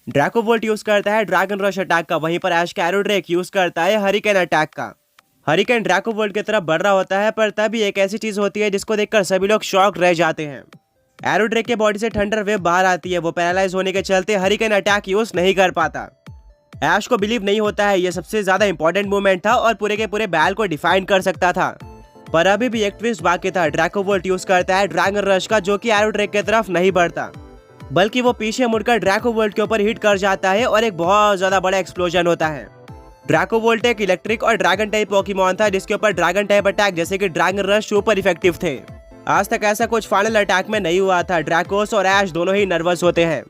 Draco volt use करता है dragon rush attack का, वहीं पर ऐश का एरोड्रेक यूज करता है हरिकेन अटैक का। हरिकेन ड्रैको वोल्ट की तरफ बढ़ रहा होता है, पर तभी एक ऐसी चीज होती है जिसको देखकर सभी लोग शॉक रह जाते हैं। एरोड्रेक के बॉडी से थंडर वेव बाहर आती है। वो पैरालाइज होने के चलते हरिकेन अटैक यूज नहीं कर पाता। ऐश को बिलीव नहीं होता है ये सबसे ज्यादा इंपॉर्टेंट मूवमेंट था और पूरे के पूरे बैल को डिफाइन कर सकता था। पर अभी भी एक ट्विस्ट बाकी था। ड्रैको वोल्ट यूज करता है ड्रैगन रश का, जो कि एरोड्रेक की तरफ नहीं बढ़ता, बल्कि वो पीछे मुड़कर ड्रैको वोल्ट के ऊपर हिट कर जाता है और एक बहुत ज्यादा बड़ा एक्सप्लोजन होता है। ड्रैको वोल्ट एक इलेक्ट्रिक और ड्रैगन टाइप पोकेमॉन था जिसके ऊपर ड्रैगन टाइप अटैक जैसे कि ड्रैगन रश सुपर इफेक्टिव थे। आज तक ऐसा कुछ फाइनल अटैक में नहीं हुआ था। ड्रैकोस और ऐश दोनों ही नर्वस होते हैं।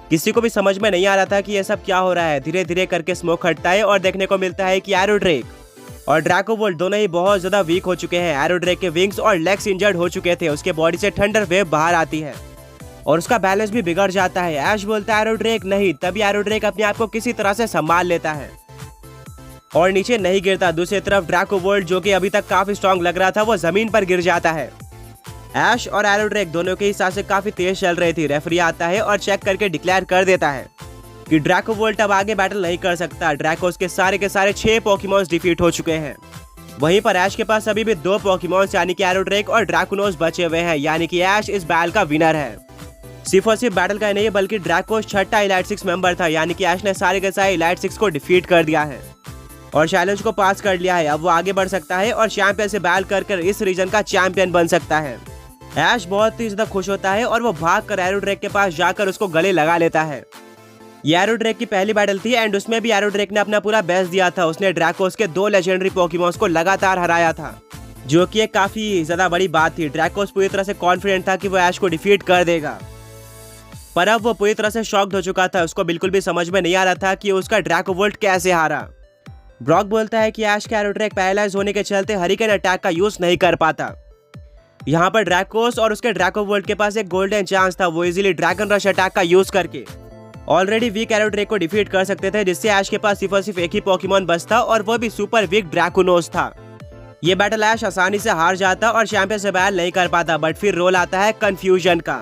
किसी को भी समझ में नहीं आ रहा था कि ये सब क्या हो रहा है। धीरे धीरे करके स्मोक हटता है और देखने को मिलता है कि एरोड्रेक और ड्रैको वोल्ट दोनों ही बहुत ज्यादा वीक हो चुके हैं। एरोड्रेक के विंग्स और लेग्स इंजर्ड हो चुके थे। उसके बॉडी से थंडर वेव बाहर आती है और उसका बैलेंस भी बिगड़ जाता है। ऐश बोलता है एरोड्रेक नहीं, तभी एरोड्रेक अपने आप को किसी तरह से संभाल लेता है और नीचे नहीं गिरता। दूसरी तरफ ड्रैको वोल्ट, जो कि अभी तक काफी स्ट्रॉन्ग लग रहा था, वो जमीन पर गिर जाता है। ऐश और एरोड्रेक दोनों की सांसें काफी तेज चल रही थी। रेफरी आता है और चेक करके डिक्लेयर कर देता है कि ड्रैको वोल्ट अब आगे बैटल नहीं कर सकता। ड्रैकोस के सारे 6 पोकेमॉन्स डिफीट हो चुके हैं। वहीं पर ऐश के पास अभी भी 2 पोकेमॉन्स यानी कि एरोड्रेक और ड्रैकुनोस बचे हुए हैं, यानी कि ऐश इस बैटल का विनर है। सिर्फ और सिर्फ बैटल का नहीं बल्कि ड्रैकोस छठा इलाइट 6 मेंबर था, यानी कि ऐश ने सारे के सारे इलाइट 6 को डिफीट कर दिया है और चैलेंज को पास कर लिया है। अब वो आगे बढ़ सकता है और चैंपियन से बैटल कर इस रीजन का चैंपियन बन सकता है। ऐश बहुत ही ज्यादा खुश होता है और वो भागकर एरोड्रेक के पास जाकर उसको गले लगा लेता है। ये एरोड्रेक की पहली बैटल थी एंड उसमें भी एरोड्रेक ने अपना पूरा बेस्ट दिया था। उसने ड्रैकोस के 2 लेजेंडरी पोकेमॉन्स को लगातार हराया था, जो कि एक काफी ज्यादा बड़ी बात थी। ड्रैकोस पूरी तरह से कॉन्फिडेंट था कि वो ऐश को डिफीट कर देगा, पर अब वो पूरी तरह से शॉक्ड हो चुका था। उसको बिल्कुल भी समझ में नहीं आ रहा था कि उसका ड्रैको वोल्ट कैसे हारा। ब्रॉक बोलता है कि ऐश का एरोड्रेक पैरालाइज होने के चलते हरिकेन अटैक का यूज नहीं कर पाता। यहाँ पर ड्रैकोस और उसके ड्रैको वोल्ट के पास एक गोल्डन चांस था। वो इजीली ड्रैगन रश अटैक का यूज करके ऑलरेडी वीक एरोड्रेक को डिफीट कर सकते थे, जिससे ऐश के पास सिर्फ और सिर्फ एक ही पोकेमॉन बचता और वो भी सुपर वीक ड्रैकुनोस था। ये बैटल ऐश आसानी से हार जाता और चैंपियन से बैटल नहीं कर पाता, बट फिर रोल आता है कंफ्यूजन का।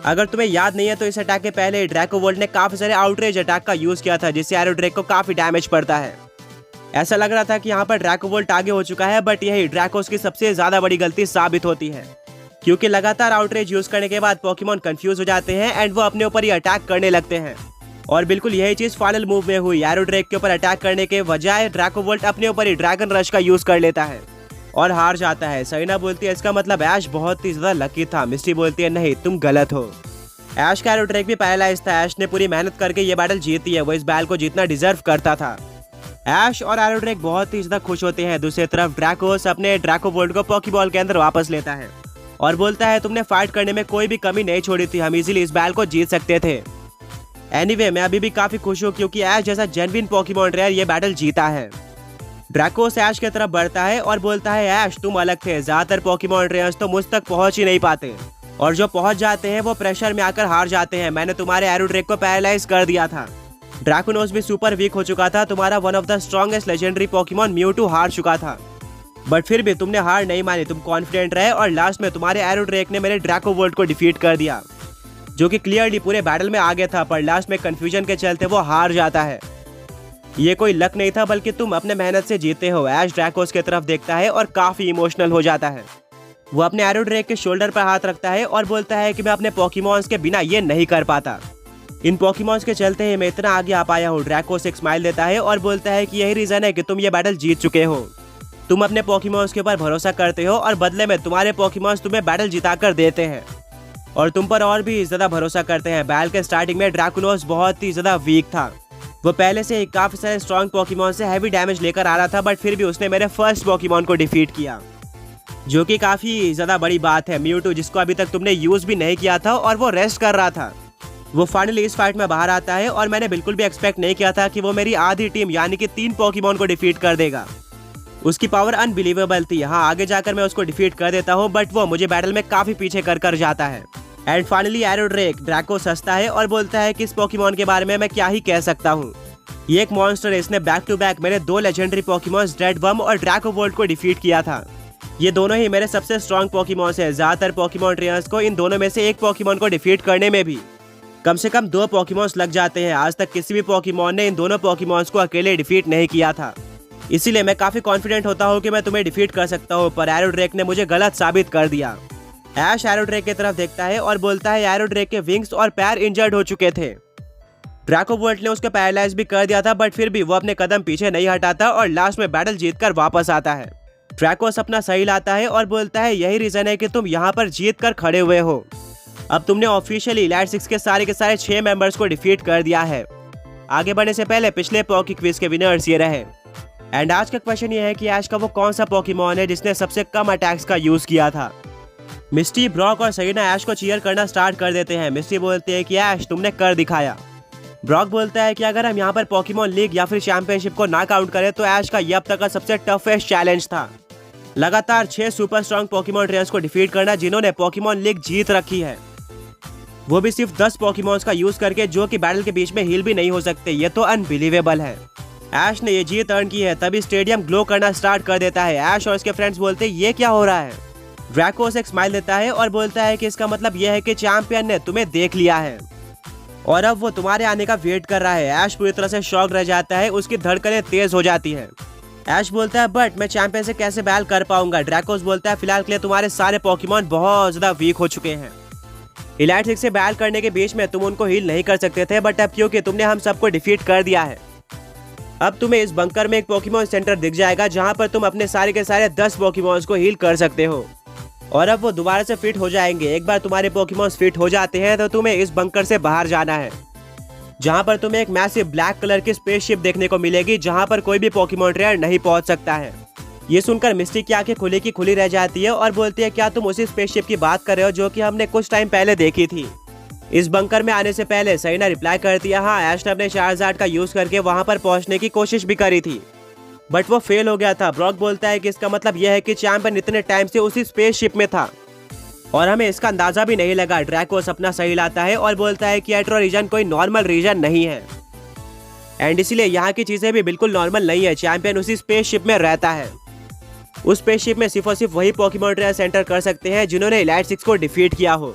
अगर तुम्हें याद नहीं है तो इस अटैक के पहले ड्रैको वोल्ट ने काफी सारे आउटरेज अटैक का यूज किया था, जिससे एरोड्रेक को काफी डैमेज पड़ता है। ऐसा लग रहा था कि यहाँ पर ड्रैको वोल्ट आगे हो चुका है, बट यही ड्रैकोस की सबसे ज्यादा बड़ी गलती साबित होती है, क्योंकि लगातार आउटरेज यूज करने के बाद पोकेमॉन कंफ्यूज हो जाते हैं एंड वो अपने ऊपर ही अटैक करने लगते हैं। और बिल्कुल यही चीज फाइनल मूव में हुई। एरोड्रेक के ऊपर अटैक करने के बजाय ड्रैको वोल्ट अपने ऊपर ही ड्रैगन रश का यूज कर लेता है और हार जाता है। सरीना बोलती है इसका मतलब ऐश बहुत ही ज्यादा लकी था। मिस्टी बोलती है नहीं, तुम गलत हो। ऐश का एरोड्रेक भी पैरालाइज था। ऐश ने पूरी मेहनत करके ये बैटल जीती है। वो इस बैटल को जीतना डिजर्व करता था। ऐश और एरोड्रेक बहुत ही ज्यादा खुश होते हैं। दूसरी तरफ ड्रैकोस अपने ड्रैको वोल्ट को पॉकीबॉल के अंदर वापस लेता है और बोलता है तुमने फाइट करने में कोई भी कमी नहीं छोड़ी थी, हम इजीली इस बैटल को जीत सकते थे। एनीवे, मैं अभी भी काफी खुश हूँ क्योंकि ऐश जैसा जेन्युइन पोकेमॉन रेयर ये बैटल जीता है। ड्रैकोस ऐश की तरफ बढ़ता है और बोलता है ऐश तुम अलग थे, ज्यादातर पोकेमॉन रेयर्स तो मुझ तक पहुंच ही नहीं पाते और जो पहुंच जाते हैं वो प्रेशर में आकर हार जाते हैं। मैंने तुम्हारे एरोड्रेक को पैरालाइज कर दिया था। ड्रैकुनोस भी सुपर वीक हो चुका था। तुम्हारा one of the strongest legendary Pokemon Mewtwo हार चुका था, बट फिर भी तुमने हार नहीं मानी। तुम कॉन्फिडेंट रहे और लास्ट में तुम्हारे एरोड्रेक ने मेरे ड्रैको वोल्ट को डिफीट कर दिया, जो कि क्लियरली पूरे बैटल में आगे था, पर लास्ट में कंफ्यूजन के चलते वो हार जाता है। ये कोई लक नहीं था बल्कि तुम अपने मेहनत से जीते हो। ऐश ड्रैकोस की तरफ देखता है और काफी इमोशनल हो जाता है। वो अपने एरोड्रेक के शोल्डर पर हाथ रखता है और बोलता है कि मैं अपने पोकेमॉन्स के बिना ये नहीं कर पाता। इन पोकेमॉन्स के चलते ही मैं इतना आगे आ पाया हूँ। ड्रैकोस एक स्माइल देता है और बोलता है कि यही रीजन है कि तुम ये बैटल जीत चुके हो। तुम अपने पोकेमॉन्स के ऊपर भरोसा करते हो और बदले में तुम्हारे पोकेमॉन्स तुम्हें बैटल जिताकर देते हैं और तुम पर और भी ज्यादा भरोसा करते हैं। बैटल के स्टार्टिंग में ड्रैकुनोस बहुत ही ज्यादा वीक था। वो पहले से ही काफी सारे स्ट्रॉन्ग पोकेमॉन से हैवी डैमेज लेकर आ रहा था, बट फिर भी उसने मेरे फर्स्ट पोकेमॉन को डिफीट किया, जो कि काफी ज्यादा बड़ी बात है। म्यूटू, जिसको अभी तक तुमने यूज भी नहीं किया था और वो रेस्ट कर रहा था, वो फाइनली इस फाइट में बाहर आता है और मैंने बिल्कुल भी एक्सपेक्ट नहीं किया था कि वो मेरी आधी टीम यानी कि 3 पोकेमॉन को डिफीट कर देगा। उसकी पावर अनबिलीवेबल थी। यहाँ आगे जाकर मैं उसको डिफीट कर देता हूँ, बट वो मुझे बैटल में काफी पीछे कर जाता है। एंड फाइनली एरोड्रेक ड्रैकोस हंसता है और बोलता है कि इस पोकेमॉन के बारे में मैं क्या ही कह सकता हूँ। ये एक मॉन्स्टर है। इसने बैक टू बैक मेरे 2 लेजेंडरी पोकेमॉन्स ड्रेडवर्म और ड्रैको वोल्ट को डिफीट किया था। ये दोनों ही मेरे सबसे स्ट्रॉन्ग पोकेमॉन्स हैं। ज्यादातर पोकेमॉन ट्रेनर्स को इन दोनों में से एक पोकेमॉन को डिफीट करने में भी कम से कम 2 पोकेमॉन्स लग जाते हैं। आज तक किसी भी पोकेमॉन ने इन दोनों पोकेमॉन्स को अकेले डिफीट नहीं किया था, इसीलिए मैं काफी कॉन्फिडेंट होता हूँ कि मैं तुम्हें डिफीट कर सकता हूँ, पर एरोड्रेक ने मुझे गलत साबित कर दिया। ऐश एरोड्रेक की तरफ देखता है और बोलता है एरोड्रेक के विंग्स और पैर इंजर्ड हो चुके थे। ड्रैकोवोल्ट ने उसको पैरालाइज भी कर दिया था, बट फिर भी वो अपने कदम पीछे नहीं हटाता और लास्ट में बैटल जीतकर वापस आता है। ड्रैकोस अपना सही लाता है और बोलता है यही रीजन है कि तुम यहाँ पर जीत कर खड़े हुए हो। अब तुमने ऑफिशियली इलाइट 6 के सारे 6 मेंबर्स को डिफीट कर दिया है। आगे बढ़ने से पहले पिछले पॉकी क्विज के विनर्स ये रहे। एंड आज का क्वेश्चन ये है कि ऐश का वो कौन सा पोकेमॉन है जिसने सबसे कम अटैक्स का यूज किया था। मिस्टी, ब्रॉक और सेरेना ऐश को चीयर करना स्टार्ट कर देते हैं। मिस्टी बोलती है कि ऐश तुमने कर दिखाया। ब्रॉक बोलता है कि अगर हम यहाँ पर पोकेमॉन लीग या फिर चैंपियनशिप को ना काउंट करें तो ऐश का ये अब तक का सबसे टफेस्ट चैलेंज था। लगातार 6 सुपर स्ट्रॉन्ग पोकेमॉन ट्रेनर्स को डिफीट करना जिन्होंने पोकेमॉन लीग जीत रखी है, वो भी सिर्फ 10 पोकेमॉन्स का यूज करके, जो कि बैटल के बीच में हील भी नहीं हो सकते। ये तो अनबिलीवेबल है। ऐश ने ये जीत अर्न की है। तभी स्टेडियम ग्लो करना स्टार्ट कर देता है। ऐश और उसके फ्रेंड्स बोलते हैं ये क्या हो रहा है। ड्रैकोस एक स्माइल देता है और बोलता है कि इसका मतलब यह है कि चैंपियन ने तुम्हें देख लिया है और अब वो तुम्हारे आने का वेट कर रहा है। ऐश पूरी तरह से शॉक रह जाता है, उसकी धड़कनें तेज हो जाती है। ऐश बोलता है बट मैं चैंपियन से कैसे बैटल कर पाऊंगा। ड्रैकोस बोलता है फिलहाल के लिए तुम्हारे सारे पोकेमॉन बहुत ज्यादा वीक हो चुके हैं। इलाइट 6 से बैटल करने के बीच में तुम उनको हील नहीं कर सकते थे, बट अब क्योंकि तुमने हम सबको डिफीट कर दिया है, अब तुम्हें इस बंकर में एक पोकेमॉन सेंटर दिख जाएगा जहां पर तुम अपने सारे के सारे 10 पोकेमॉन्स को हील कर सकते हो और अब वो दोबारा से फिट हो जाएंगे। एक बार तुम्हारे पोकेमॉन्स फिट हो जाते हैं तो तुम्हें इस बंकर से बाहर जाना है, जहां पर तुम्हें एक मैसिव ब्लैक कलर की स्पेसशिप देखने को मिलेगी जहां पर कोई भी पोकेमॉन ट्रेनर नहीं पहुंच सकता है। ये सुनकर मिस्टी की आंखें खुली की खुली रह जाती है और बोलती है क्या तुम उसी स्पेसशिप की बात कर रहे हो जो कि हमने कुछ टाइम पहले देखी थी। इस बंकर में आने से पहले सेरेना रिप्लाई करती है हाँ, ऐश ने अपने चार्जार्ड का यूज करके वहां पर पहुंचने की कोशिश भी करी थी, बट वो फेल हो गया था। ब्रॉक बोलता है कि इसका मतलब यह है कि चैंपियन इतने टाइम से उसी स्पेसशिप में था और हमें इसका अंदाजा भी नहीं लगा। ड्रैकोस अपना सही लाता है और बोलता है कि एट्रो रीजन कोई नॉर्मल रीजन नहीं है एंड इसीलिए यहाँ की चीजें भी बिल्कुल नॉर्मल नहीं है। चैंपियन उसी स्पेसशिप में रहता है। उस स्पेसशिप में सिर्फ और सिर्फ वही पोकेमॉन ट्रेनर सेंटर कर सकते हैं जिन्होंने इलाइट 6 को डिफीट किया हो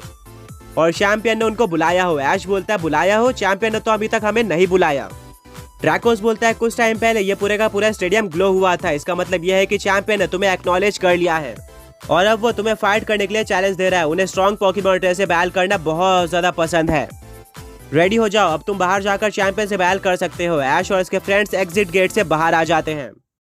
और चैंपियन ने उनको बुलाया हो। ऐश बोलता है बुलाया हो, चैंपियन ने तो अभी तक हमें नहीं बुलाया। ड्रैकोस बोलता है कुछ टाइम पहले ये पूरे का पूरा स्टेडियम ग्लो हुआ था, इसका मतलब यह है कि चैंपियन ने तुम्हें एक्नॉलेज कर लिया है और अब वो तुम्हें फाइट करने के लिए चैलेंज दे रहा है। उन्हें स्ट्रॉन्ग पोकेमॉन ट्रेनर से बैटल करना बहुत ज्यादा पसंद है। रेडी हो जाओ, अब तुम बाहर जाकर चैंपियन से बैटल कर सकते हो। ऐश और इसके फ्रेंड्स एग्जिट गेट से बाहर आ जाते हैं।